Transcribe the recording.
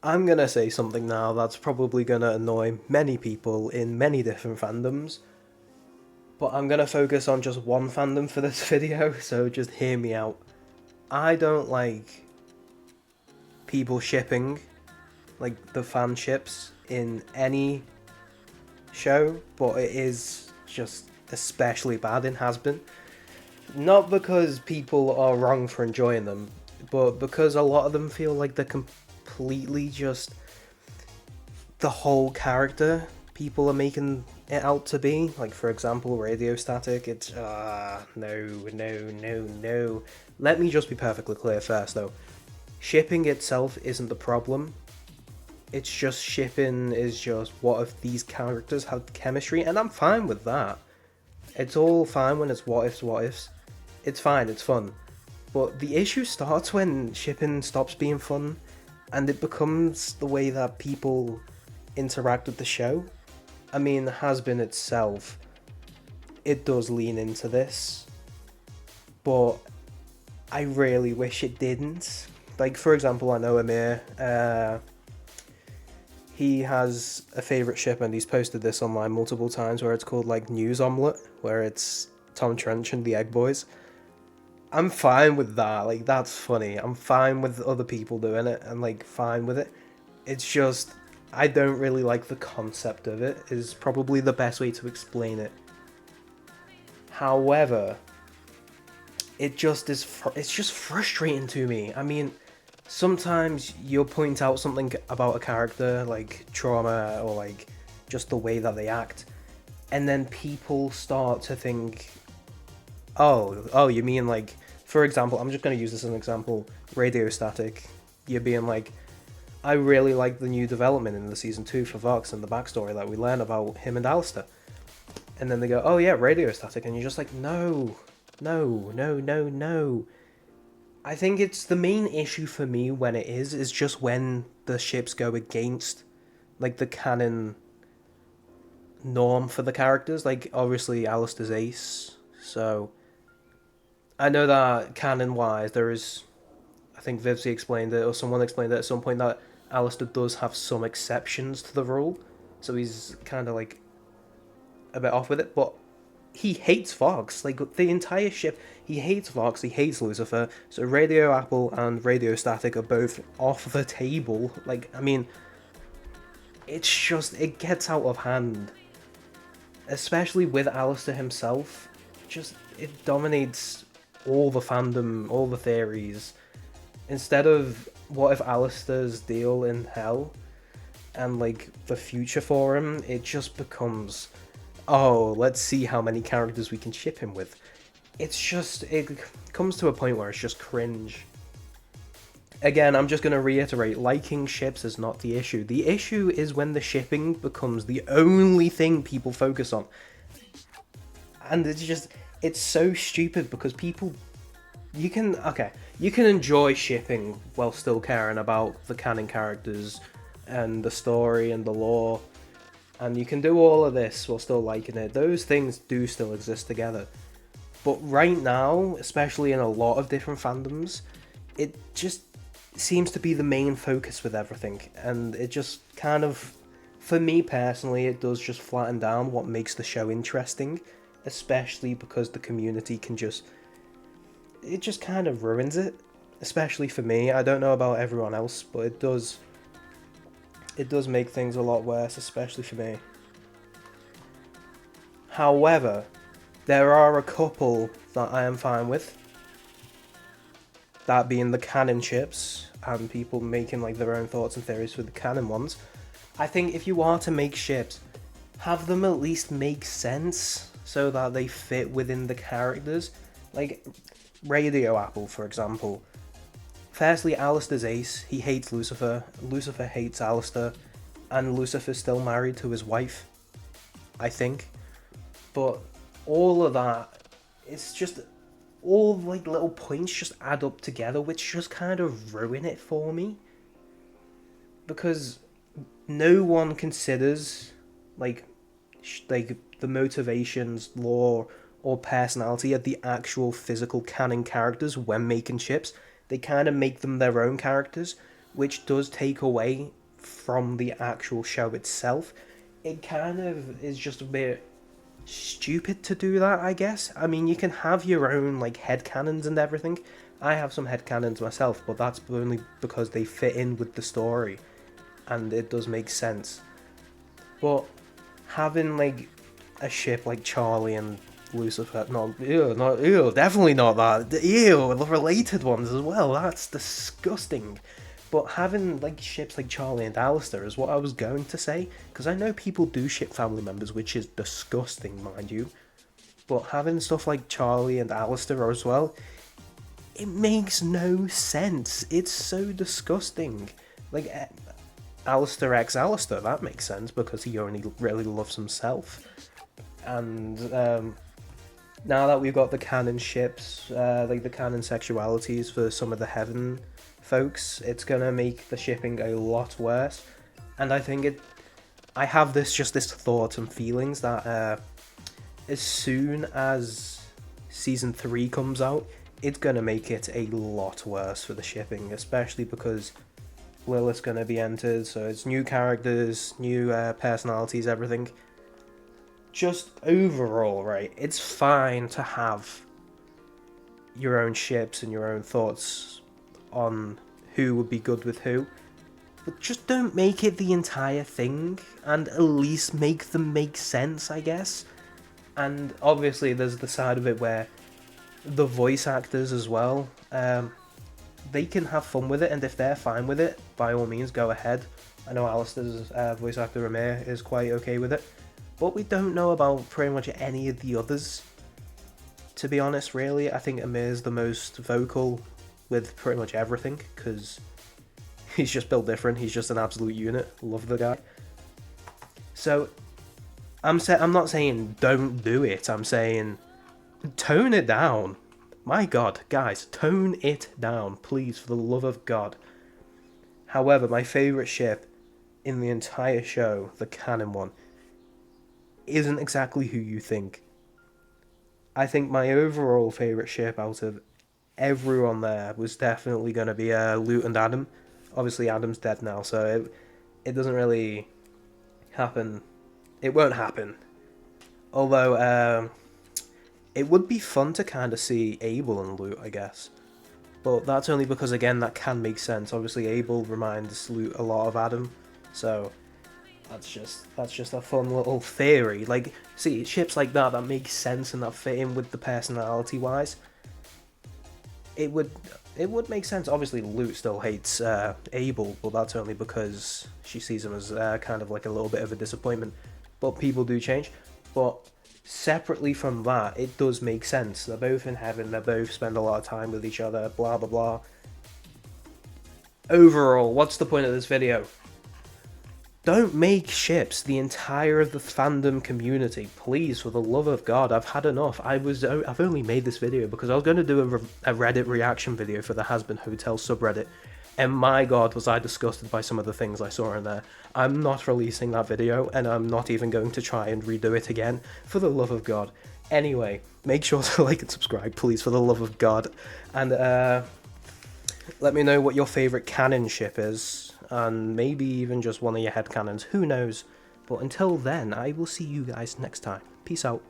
I'm gonna say something now that's probably gonna annoy many people in many different fandoms, but I'm gonna focus on just one fandom for this video, so just hear me out. I don't like people shipping, like the fan ships, in any show, but it is just especially bad in Hazbin. Not because people are wrong for enjoying them, but because a lot of them feel like they're completely just the whole character people are making it out to be. Like, for example, Radio Static, it's, no, no, no, no. Let me just be perfectly clear first, though. Shipping itself isn't the problem. It's just shipping is just what if these characters have chemistry, and I'm fine with that. It's all fine when it's what ifs. It's fine, it's fun. But the issue starts when shipping stops being fun, and it becomes the way that people interact with the show. I mean, Hazbin itself, it does lean into this, but I really wish it didn't. Like, for example, I know Amir, he has a favourite ship, and he's posted this online multiple times, where it's called, like, News Omelette, where it's Tom Trench and the Egg Boys. I'm fine with that, like, that's funny. I'm fine with other people doing it, and, like, fine with it. It's just, I don't really like the concept of it, is probably the best way to explain it. However, it just is, it's just frustrating to me. I mean, sometimes you'll point out something about a character, like trauma, or like just the way that they act, and then people start to think, oh, you mean, like, for example, I'm just going to use this as an example, Radio Static, you're being like, I really like the new development in the season 2 for Vox and the backstory that we learn about him and Alistair. And then they go, oh yeah, Radio Static, and you're just like, no. I think it's the main issue for me when it is just when the ships go against, like, the canon norm for the characters. Like, obviously, Alistair's ace, so I know that canon-wise there is, I think Vivsy explained it, or someone explained it at some point, that Alistair does have some exceptions to the rule, so he's kind of, like, a bit off with it, but he hates Vox. Like, the entire ship, he hates Vox, he hates Lucifer, so Radio Apple and Radio Static are both off the table. Like, I mean, it's just, it gets out of hand. Especially with Alistair himself, just, it dominates all the fandom, all the theories. Instead of, what if Alistair's deal in hell, and, like, the future for him, it just becomes, oh, let's see how many characters we can ship him with. It's just, it comes to a point where it's just cringe. Again, I'm just going to reiterate, liking ships is not the issue. The issue is when the shipping becomes the only thing people focus on. And it's just, it's so stupid because people, you can enjoy shipping while still caring about the canon characters and the story and the lore. And you can do all of this while still liking it. Those things do still exist together. But right now, especially in a lot of different fandoms, it just seems to be the main focus with everything. And it just kind of, for me personally, it does just flatten down what makes the show interesting. Especially because the community can just, it just kind of ruins it. Especially for me. I don't know about everyone else, but it does make things a lot worse, especially for me. However, there are a couple that I am fine with. That being the canon ships, and people making, like, their own thoughts and theories for the canon ones. I think if you are to make ships, have them at least make sense, so that they fit within the characters. Like, Radio Apple, for example. Firstly, Alistair's ace, he hates Lucifer, Lucifer hates Alistair, and Lucifer's still married to his wife, I think. But all of that, it's just, all, like, little points just add up together, which just kind of ruin it for me. Because no one considers, like the motivations, lore, or personality of the actual physical canon characters when making ships. They kind of make them their own characters, which does take away from the actual show itself. It kind of is just a bit stupid to do that, I guess. I mean, you can have your own, like, headcanons and everything. I have some headcanons myself, but that's only because they fit in with the story, and it does make sense. But having, like, a ship like Charlie and Lucifer, definitely not that. Ew, the related ones as well, that's disgusting. But having, like, ships like Charlie and Alistair is what I was going to say, because I know people do ship family members, which is disgusting, mind you. But having stuff like Charlie and Alistair as well, it makes no sense. It's so disgusting. Like, Alistair x Alistair, that makes sense, because he only really loves himself. And now that we've got the canon ships, like the canon sexualities for some of the heaven folks, it's gonna make the shipping a lot worse. And I think I have this thought and feelings that as soon as season 3 comes out, it's gonna make it a lot worse for the shipping, especially because Lilith's gonna be entered, so it's new characters, new personalities, everything. Just overall, right, it's fine to have your own ships and your own thoughts on who would be good with who, but just don't make it the entire thing, and at least make them make sense, I guess. And obviously there's the side of it where the voice actors as well, they can have fun with it, and if they're fine with it, by all means go ahead. I know Alistair's voice actor Ramir is quite okay with it, but we don't know about pretty much any of the others, to be honest, really. I think Amir's the most vocal with pretty much everything, because he's just built different, he's just an absolute unit, love the guy. So, I'm not saying don't do it, I'm saying tone it down. My god, guys, tone it down, please, for the love of God. However, my favourite ship in the entire show, the canon one, isn't exactly who you think. I think my overall favourite ship out of everyone there was definitely going to be Lute and Adam. Obviously Adam's dead now, so it doesn't really happen. It won't happen. Although, it would be fun to kind of see Abel and Lute, I guess. But that's only because, again, that can make sense. Obviously Abel reminds Lute a lot of Adam, so that's just a fun little theory. Like, see, ships like that make sense and that fit in with the personality-wise. It would make sense. Obviously, Lute still hates Abel, but that's only because she sees him as kind of like a little bit of a disappointment. But people do change. But separately from that, it does make sense. They're both in heaven, they both spend a lot of time with each other, blah blah blah. Overall, what's the point of this video? Don't make ships the entire of the fandom community, please, for the love of God. I've had enough. I've only made this video because I was going to do a Reddit reaction video for the Hazbin Hotel subreddit, and my god was I disgusted by some of the things I saw in there. I'm not releasing that video, and I'm not even going to try and redo it again, for the love of God. Anyway, make sure to like and subscribe, please, for the love of God, and let me know what your favourite canon ship is, and maybe even just one of your headcanons, who knows. But until then, I will see you guys next time. Peace out.